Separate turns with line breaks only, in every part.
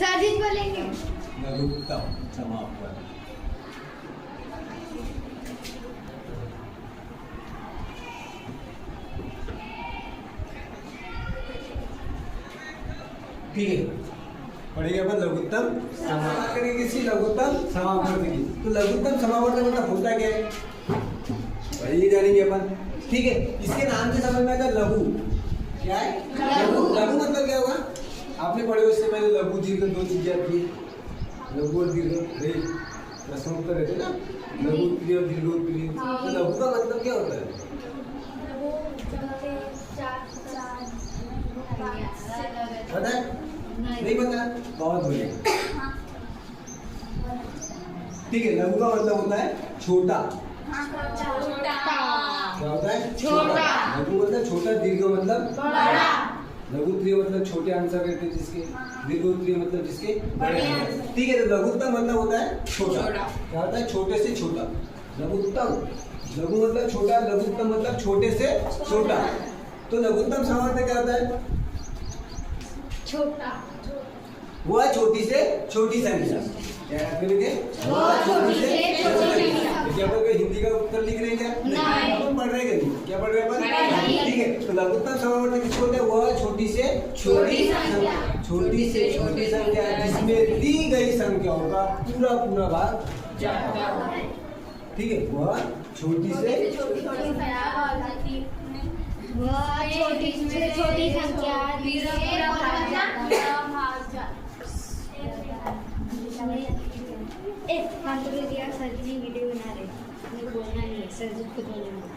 सरजीत बोलेंगे।
लघुत्तम समापवर्ती। ठीक है, पढ़ेंगे अपन लघुत्तम समापवर्ती करेंगे। किसी लघुत्तम समापवर्ती की, तो लघुत्तम समापवर्ती मतलब होता क्या है वही जानेंगे अपन। ठीक है, इसके नाम से समझ में आएगा लघु। क्या है लघु? लघु मतलब क्या होगा? आपने पढ़े हो इससे पहले लघु दीर्घ दो चीजें आती है, लघु और दीर्घ प्रश्नोत्तर रहते ना, लघु उत्तरीय और दीर्घ उत्तरीय। तो लघु का मतलब क्या होता है? पता है? नहीं पता? बहुत बढ़िया। ठीक है, लघु का मतलब होता है छोटा। क्या होता है? छोटा। लघु मतलब छोटा, दीर्घ मतलब बड़ा। लघु उत्तरीय मतलब छोटे आंसर रहते हैं जिसके, दीर्घ उत्तरीय मतलब जिसके बड़े आंसर। ठीक है, तो लघुत्तम मतलब होता है छोटा। क्या होता है? छोटे से छोटा। लघुत्तम, लघु मतलब छोटा, लघुत्तम मतलब छोटे से छोटा। तो लघुत्तम समापवर्ती क्या होता है?
छोटा,
वह छोटी से छोटी संख्या। क्या करेंगे? वह छोटी से छोटी संख्या। क्या अपन हिंदी का उत्तर लिख रहे हैं क्या? नहीं, अपन पढ़ रहे हैं। क्या पढ़ रहे हैं अपन? ठीक है, तो लघुत्तम समापवर्ती किसको बोलते हैं? वह छोटी से छोटी संख्या, छोटी से छोटी संख्या जिसमें दी गई संख्याओं का पूरा पूरा भाग जाता है। ठीक है, वह छोटी से
छोटी संख्या सर जी वीडियो बना रहे, मुझे बोलना नहीं है, सर जी खुद बोलेंगे।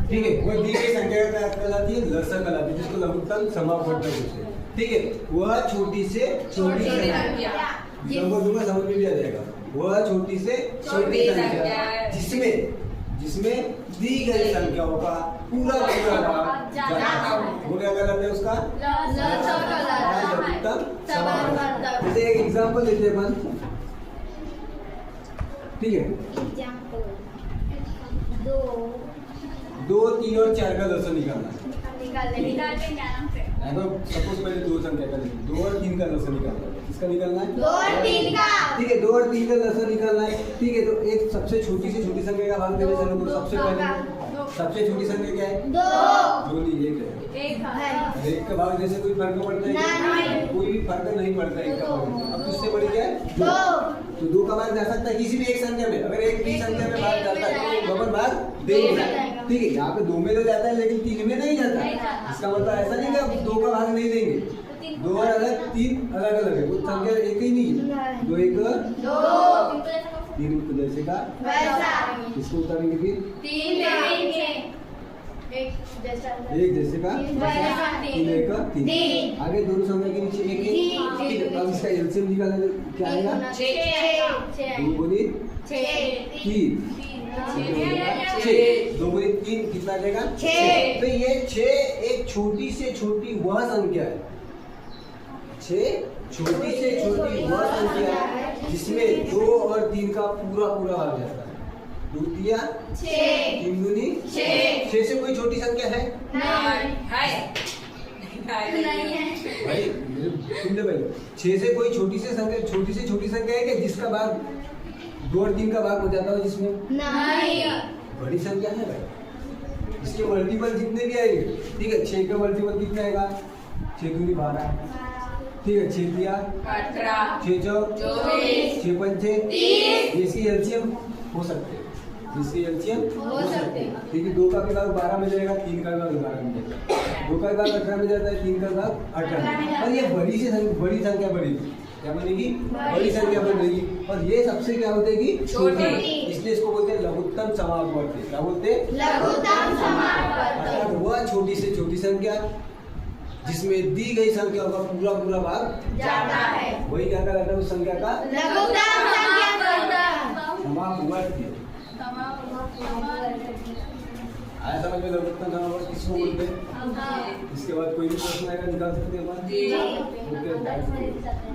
ठीक है, वह दी गई संख्या का कहलाती है लसक कहलाती है, जिसको लघुत्तम समापवर्ती कहते हैं। ठीक है, वह छोटी से छोटी संख्या, समझ दूंगा समझ में भी आ जाएगा। वह छोटी से छोटी संख्या जिसमें दी गई संख्याओं का पूरा पूरा भाग जाता है, वो क्या कहलाता है? उसका लघुत्तम समापवर्ती। जैसे एक एग्जांपल लेते हैं अपन। ठीक है, दो, तीन और चार का लसन निकालना है। सपोज पहले दो संख्या का, दो और तीन का लसन निकालना है। किसका निकालना है?
दो और तीन का। ठीक है,
दो और तीन का लसन निकालना है। ठीक है, तो एक सबसे छोटी से छोटी संख्या का भाग देना चालू करो। सबसे पहले सबसे छोटी संख्या क्या है? दो नहीं, एक है। एक का भाग जैसे कोई फर्क पड़ता है? कोई भी फर्क नहीं पड़ता है एक का भाग। अब उससे बड़ी क्या है? दो। तो दो का भाग जा सकता है किसी भी एक संख्या में। अगर एक भी संख्या में भाग जाता है तो डबल भाग देंगे। ठीक है, यहाँ पे दो में तो जाता है लेकिन तीन में नहीं जाता। इसका मतलब ऐसा नहीं कि अब दो का भाग नहीं देंगे। दो और अलग, तीन अलग अलग है, वो संख्या एक ही नहीं है। दो एक दो, तीन को जैसे का वैसा। किसको उतारेंगे फिर? तीन एक जैसे का तीन एक तीन। आगे दोनों संख्या के नीचे एक एक। अब इसका एलसीएम निकालना क्या आएगा? दो बोली तीन, दो बोली तीन, कितना आ जाएगा? तो ये 6 एक छोटी से छोटी वह संख्या है। 6 छोटी से छोटी वह संख्या है जिसमें 2 और 3 का पूरा पूरा भाग जाता है। दो दिया 6, तीन दूनी 6 से कोई छोटी संख्या है? नहीं है भाई, सुन ले भाई। 6 से कोई छोटी से छोटी संख्या है क्या जिसका भाग 2 और 3 का भाग हो जाता है जिसमें? नहीं। बड़ी संख्या है भाई, इसके मल्टीपल जितने भी आएंगे। ठीक है, 6 का मल्टीपल कितना आएगा? 6 दूनी 12। ठीक है, 6 दिया 18, 6 चौक 24, 6 पंचे 30। इसकी एलसीएम हो सकते हैं, जिसकी एलसीएम हो सकते हैं। ठीक है, 2 का भी भाग 12 में जाएगा, 3 का भी भाग 12 में जाएगा। 2 का भाग 18 में जाता है, 3 का भाग 18। और ये बड़ी संख्या बड़ी क्या बनेगी? बड़ी संख्या बनेगी। और ये सबसे क्या हो जाएगी? छोटी। इसलिए इसको बोलते हैं लघुत्तम समापवर्ती। क्या बोलते हैं? लघुत्तम समापवर्ती। वह छोटी से छोटी संख्या जिसमें दी गई संख्याओं का पूरा पूरा भाग
जाता है।
वही क्या कहलाता है उस संख्या का
लघुत्तम संख्या।
समापवर्ती। आया समझ में लघुत्तम समापवर्ती किसको बोलते हैं? इसके बाद कोई भी प्रश्न आएगा निकाल सकते हैं अपन?
जी।
ओके।